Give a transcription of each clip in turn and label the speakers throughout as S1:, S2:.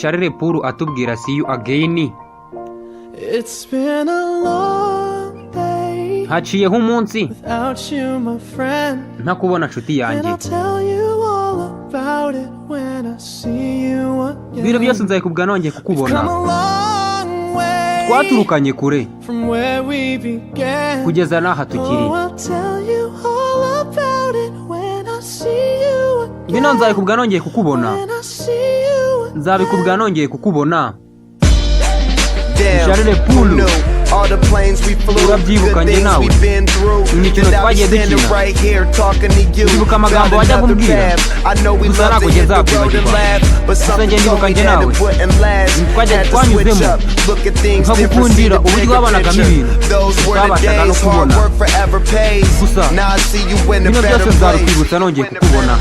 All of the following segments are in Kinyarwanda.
S1: Charles Paul atubwira see you again.
S2: It's been a long day
S1: Haciyeho umunsi
S2: without you, my friend.
S1: ntakubona nshuti
S2: And
S1: yanjye.
S2: I'll tell you all about it when I see you again.
S1: Ibintu byose nzabikubwira nongeye
S2: Come
S1: kukubona.
S2: a long way
S1: Twaturukanye kure
S2: from where we began.
S1: kugeza n'aha tukiri.
S2: Oh, I'll tell you all about it when I see you again.
S1: Bino nzabikubwira nongeye kukubona.
S2: When I see you again.
S1: Nzabikubwira nongeye kukubona.
S3: Damn,
S1: Charles
S3: who
S1: Paul.
S3: knew? All the planes we flew,
S1: Urabyibuka
S3: good
S1: njye
S3: things
S1: nawe.
S3: we've been through.
S1: Imikino
S3: Then I'll be
S1: twagiye
S3: standing
S1: dukina.
S3: right here talking to you.
S1: Uribuka amagambo
S3: Found
S1: wajya
S3: another
S1: kumbwira.
S3: path. I know we
S1: Gusa
S3: love
S1: ntabwo
S3: to hit the
S1: nzakwibagirwa.
S3: road and laugh, but
S1: Gusa
S3: something
S1: njye
S3: told
S1: ndibuka
S3: me
S1: njye
S3: that
S1: nawe.
S3: it wouldn't last.
S1: Twajya
S3: Had to
S1: twanyuzemo.
S3: switch up, look at things different, see
S1: Nkagukundira
S3: the
S1: uburyo
S3: bigger
S1: wabanaga
S3: picture.
S1: n'ibintu.
S3: Those were the
S1: Utabashaga no
S3: days, hard
S1: kubona.
S3: work forever pays.
S1: Gusa
S3: Now I see you in a
S1: bino
S3: better
S1: byose
S3: place.
S1: nzabikwibutsa nongeye kukubona.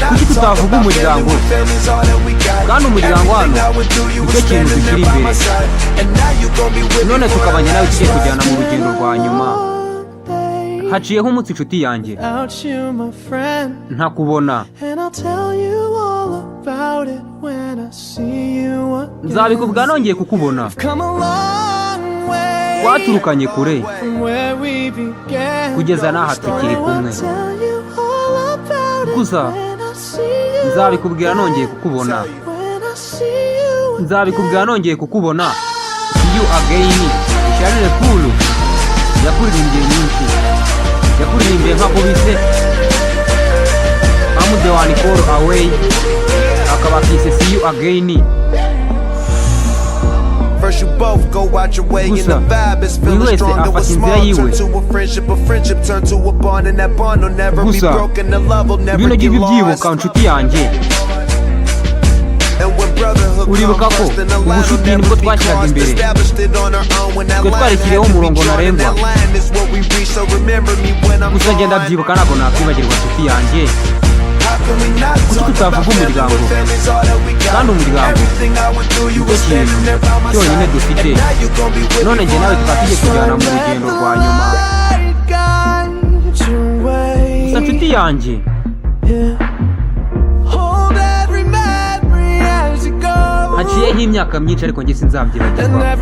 S3: Kuki
S1: tutavuga umuryango? Kandi umuryango hano nicyo kintu dushyira imbere. None tukabanye nawe tugiye kujyana mu rugendo rwa nyuma. Haciyeho umunsi inshuti yanjye
S2: Without you, my friend.
S1: ntakubona.
S2: And I'll tell you all about it when I see you again.
S1: Nzabikubwira nongeye kukubona.
S2: Come a long way
S1: Twaturukanye kure
S2: from where we began.
S1: kugeza n'aha tukiri kumwe.
S2: I'll tell you all about it
S1: Gusa
S2: when I see you
S1: nzabikubwira nongeye kukubona.
S2: when I see you
S1: Nzabikubwira nongeye kukubona. See you again. Charles Paul yakuririmbye nyinshi. Yakuririmbye nka kubise. I'm the one call away. Akaba kise see you again.
S3: First you both go out your way and the
S1: Gusa
S3: vibe is feeling
S1: buri wese
S3: strong. Though
S1: afata
S3: it's
S1: inzira
S3: small,
S1: yiwe.
S3: turn to a friendship turn to a bond, and that bond will never be
S1: Gusa
S3: broken. The love will never
S1: bino
S3: get
S1: gihe
S3: lost.
S1: byibuka nshuti yanjye.
S3: And when brotherhood
S1: Uribuka
S3: comes
S1: ko
S3: first, then the line will
S1: ubushuti nibwo
S3: never be
S1: twashyiraga
S3: crossed.
S1: imbere.
S3: Established it on our own when that
S1: Twe
S3: line
S1: twarishyiriyeho
S3: had to be
S1: umurongo
S3: drawn, and
S1: ntarengwa.
S3: that line is what we reach. So remember me when I'm
S1: Gusa ngenda
S3: gone.
S1: byibuka ntabwo nakwibagirwa nshuti yanjye.
S3: How can we not
S1: Kuki
S3: talk
S1: tutavuga
S3: about family
S1: umuryango?
S3: when family's all that we got?
S1: Kandi umuryango
S3: Everything I went through, you
S1: nicyo
S3: were standing
S1: kintu
S3: there by my
S1: cyonyine
S3: side.
S1: dufite.
S3: And now you gon' be with
S1: None
S3: me
S1: njye nawe
S3: for
S1: tukaba tugiye kujyana mu rugendo rwa nyuma. Gusa nshuti yanjye haciyeho imyaka myinshi ariko njye sinzabyibagirwa.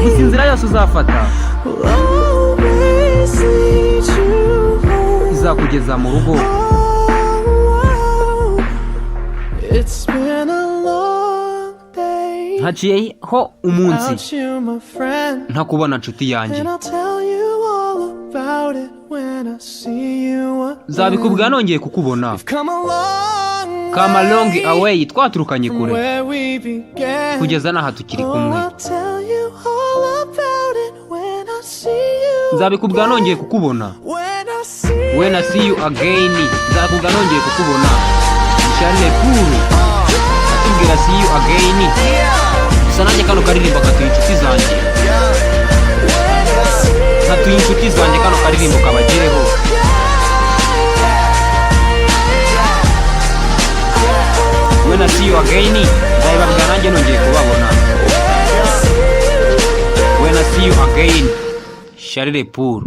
S1: Gusa inzira yose uzafata izakugeza mu rugo. Haciyeho umunsi ntakubona nshuti yanjye. Nzabikubwira nongeye kukubona. Come a long away, twaturukanye kure kugeza n'aha tukiri kumwe. Nzabikubwira nongeye kukubona. When I see you again, nzabikubwira nongeye kukubona. Charles Paul atubwira see you again. Gusa nanjye kano karirimbo katuye inshuti zanjye. Katuye inshuti zanjye kano karirimbo kabagereho. When I see you again, nzabibabwira nanjye nongeye kubabona. When I see you again, Charles Paul.